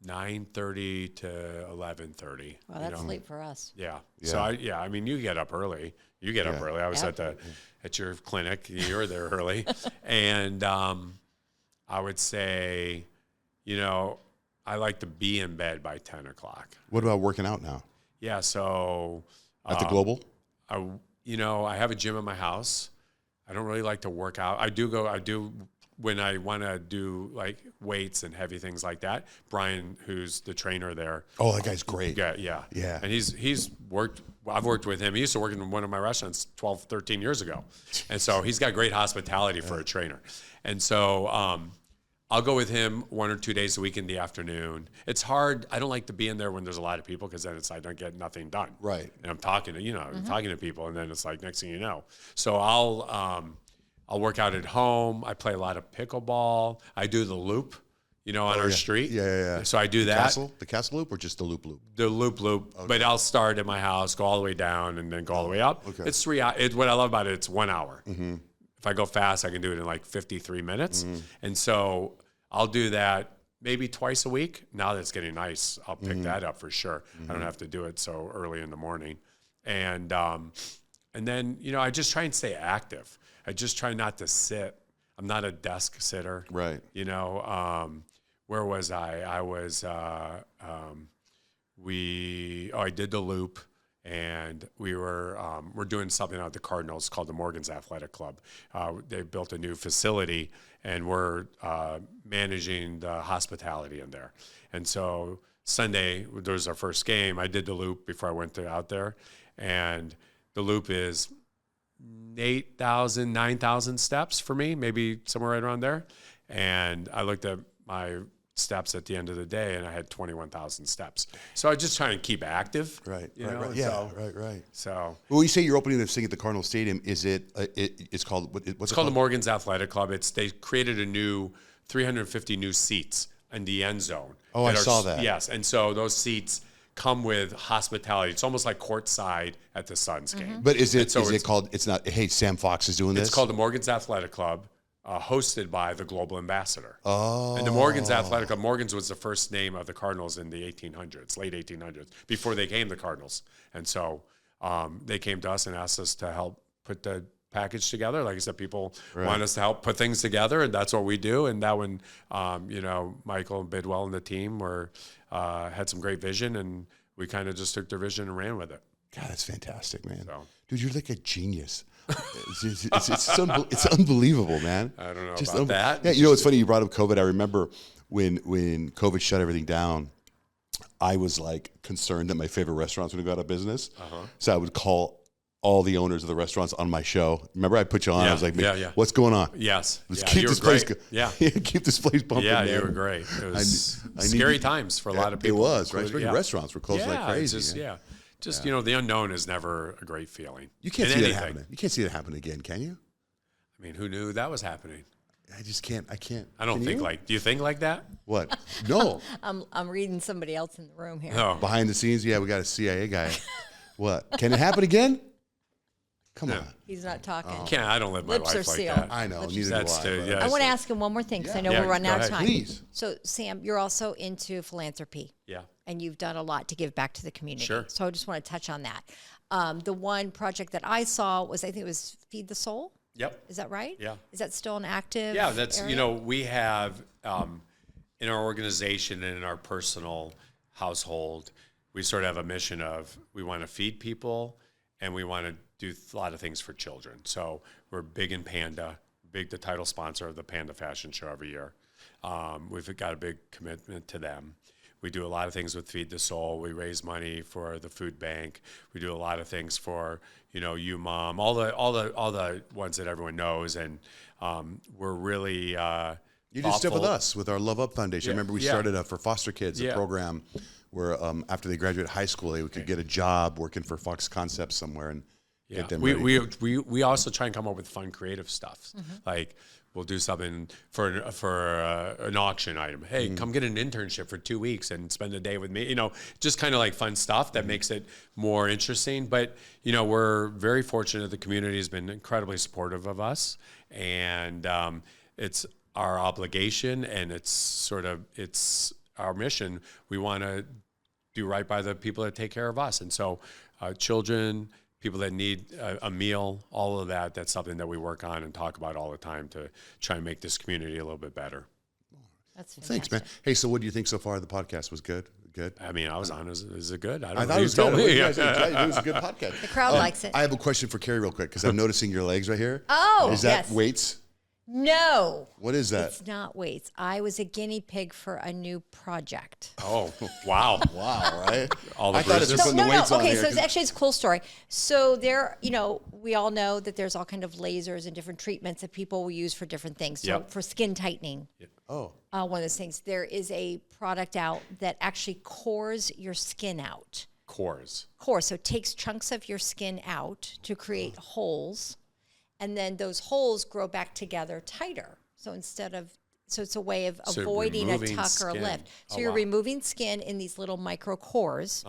9:30 to 11:30. Well, that's late for us. Yeah. So you get up early. You get up early. I was at your clinic. You were there early, and I would say, I like to be in bed by 10 o'clock. What about working out now? Yeah. So at the Global, I have a gym at my house. I don't really like to work out. I do when I want to do like weights and heavy things like that. Brian, who's the trainer there. Oh, that guy's great. Yeah. And he's worked. I've worked with him. He used to work in one of my restaurants 12, 13 years ago. And so he's got great hospitality for a trainer. And so I'll go with him 1 or 2 days a week in the afternoon. It's hard. I don't like to be in there when there's a lot of people, because then I don't get nothing done. Right. And I'm talking to, I'm talking to people, and then it's like next thing you know. So I'll work out at home. I play a lot of pickleball. I do the loop, on our street. Yeah. So I do that. The castle loop, or just the loop? The loop. Okay. But I'll start at my house, go all the way down, and then go all the way up. Okay. It's 3 hours. What I love about it, it's 1 hour. Mm-hmm. If I go fast, I can do it in like 53 minutes. Mm-hmm. And so I'll do that maybe twice a week. Now that it's getting nice, I'll pick that up for sure. I don't have to do it so early in the morning. And then, I just try and stay active. I just try not to sit. I'm not a desk sitter. Right. Where was I? I was, I did the loop, and we're doing something out at the Cardinals called the Morgan's Athletic Club. They built a new facility, and we're managing the hospitality in there. And so Sunday, there was our first game. I did the loop before I went out there, and the loop is 8,000, 9,000 steps for me, maybe somewhere right around there. And I looked at my steps at the end of the day, and I had 21,000 steps. So I was just trying to keep active. Right. You know? Yeah. So, Right. So Well, you say you're opening this thing at the Cardinal Stadium. Is it? It's called what's it's called the Morgan's Athletic Club. They created a new 350 new seats in the end zone. Oh, I saw that. Yes, and so those seats come with hospitality. It's almost like courtside at the Suns game. But is it? So Is it called? It's not. Hey, Sam Fox is doing this. It's called the Morgan's Athletic Club, hosted by the Global Ambassador. Oh. And the Morgan's Athletic Club. Morgan's was the first name of the Cardinals in the 1800s, late 1800s, before they came the Cardinals. And so they came to us and asked us to help put the package together. Like I said, people want us to help put things together, and that's what we do. And that one, Michael Bidwell and the team had some great vision, and we kind of just took their vision and ran with it. God, that's fantastic, man. So. Dude, you're like a genius. It's unbelievable, man. I don't know about that. Yeah, you know, it's funny you brought up COVID. I remember when COVID shut everything down, I was like concerned that my favorite restaurants would go out of business. So I would call all the owners of the restaurants on my show. Remember, I put you on. I was like, what's going on? Yes. Let's keep this place keep this place bumping. Yeah, man. you were great. It was scary times for a lot of people. It was, right? Especially restaurants were closed like crazy. Just the unknown is never a great feeling. You can't see that happening. You can't see that happen again, can you? I mean, who knew that was happening? I just can't. I can't. I don't think do you think like that? What? No. I'm reading somebody else in the room here. No. Behind the scenes, we got a CIA guy. What? Can it happen again? Come on. He's not talking. I don't live my Lips life are like sealed. that. I know. Lips Neither do I. I want to ask him one more thing because I know we're running out of time. Please. So, Sam, you're also into philanthropy. Yeah. And you've done a lot to give back to the community. Sure. So I just want to touch on that. The one project that I saw was, I think it was Feed the Soul. Yep. Is that right? Yeah. Is that still an active that's, area? we have in our organization and in our personal household, we sort of have a mission of we want to feed people and we want to do a lot of things for children. So we're big in Panda, the title sponsor of the Panda Fashion Show every year. We've got a big commitment to them. We do a lot of things with Feed the Soul. We raise money for the food bank. We do a lot of things for, You Mom, all the ones that everyone knows. And we're really You did stuff with us with our Love Up Foundation. I remember we started for foster kids a program where after they graduate high school, they could get a job working for Fox Concepts somewhere and get them ready. We also try and come up with fun, creative stuff. Like we'll do something for an auction item. Hey, come get an internship for 2 weeks and spend a day with me. Just kind of like fun stuff that makes it more interesting. But we're very fortunate. The community has been incredibly supportive of us, and it's our obligation, and it's our mission. We want to do right by the people that take care of us, and so children, people that need a meal, all of that, that's something that we work on and talk about all the time to try and make this community a little bit better. That's fantastic. Thanks, man. Hey, so what do you think so far? The podcast was good? Good? I mean, I was on. Is it good? I thought it was good. It was a good podcast. The crowd likes it. I have a question for Carrie real quick because I'm noticing your legs right here. Oh, is that yes. weights? No. What is that? It's not weights. I was a guinea pig for a new project. Oh, wow. Wow, right? I thought it was putting the weights on okay, here. so it's a cool story. So there, we all know that there's all kind of lasers and different treatments that people will use for different things. So for skin tightening, Oh. one of those things, there is a product out that actually cores your skin out. Cores. So it takes chunks of your skin out to create holes. And then those holes grow back together tighter. So it's a way of avoiding a tuck or a lift. So you're removing skin in these little micro cores.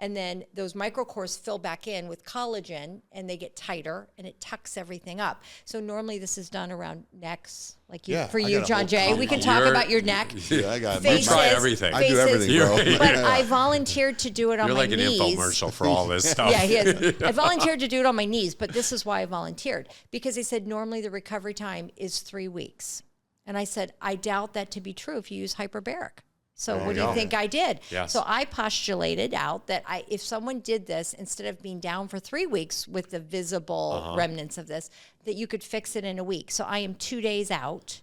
And then those micro cores fill back in with collagen and they get tighter and it tucks everything up. So normally this is done around necks, like for you, Johnjay. We can talk about your neck. Yeah, I got faces, you try everything. I do everything, bro. But I volunteered to do it on my knees. You're like an infomercial for all this stuff. Yeah, he is. I volunteered to do it on my knees, but this is why I volunteered. Because they said normally the recovery time is 3 weeks. And I said, I doubt that to be true if you use hyperbaric. So what do you think I did? Yes. So I postulated out that if someone did this, instead of being down for 3 weeks with the visible remnants of this, that you could fix it in a week. So I am 2 days out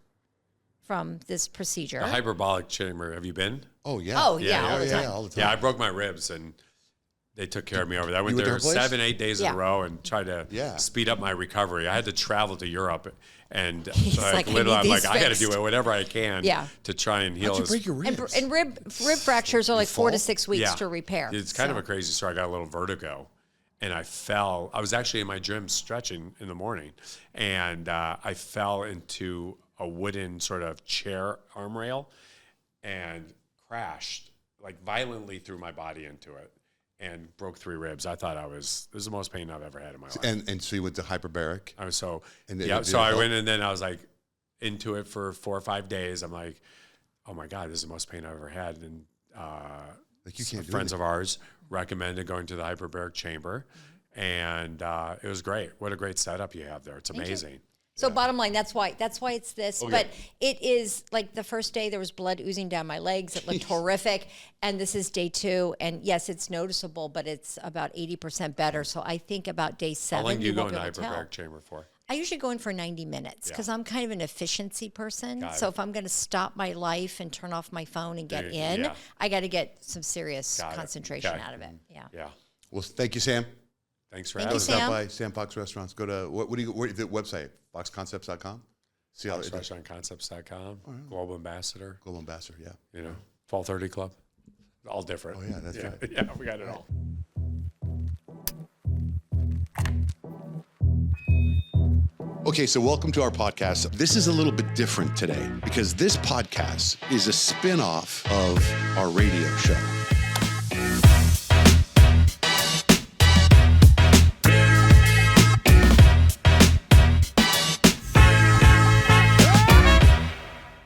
from this procedure. The hyperbolic chamber, have you been? Oh, yeah. Oh, yeah, all the time. all the time. Yeah, I broke my ribs, and They took care of me over there. I went went to there her place? 7-8 days in a row and tried to speed up my recovery. I had to travel to Europe, and literally, I'm like, I got to do whatever I can to try and heal. How'd you break your ribs? And rib fractures are like 4 to 6 weeks to repair. It's kind of a crazy story. I got a little vertigo, and I fell. I was actually in my gym stretching in the morning, and I fell into a wooden sort of chair arm rail and crashed like violently through my body into it. And broke 3 ribs. I thought this was the most pain I've ever had in my life. And so you went to hyperbaric? I was so I went, and then I was like into it for 4 or 5 days. I'm like, oh my God, this is the most pain I've ever had. And like you can't friends of ours recommended going to the hyperbaric chamber, and it was great. What a great setup you have there. It's amazing. So bottom line, that's why it's this. Okay. But it is like the first day there was blood oozing down my legs. It looked horrific. And this is day 2. And yes, it's noticeable, but it's about 80% better. So I think about day 7. How long do you go in the hyperbaric chamber for? I usually go in for 90 minutes because I'm kind of an efficiency person. So if I'm going to stop my life and turn off my phone and get in, I got to get some serious concentration out of it. Yeah. Well, thank you, Sam. Thanks for having us. Stop by Sam Fox Restaurants. Go to the website? FoxConcepts.com? See how FoxRestaurantConcepts.com. Global Ambassador. Global Ambassador, yeah. 1230 Club. All different. Oh, yeah, that's right. Yeah, we got it all. Okay, so welcome to our podcast. This is a little bit different today because this podcast is a spin-off of our radio show.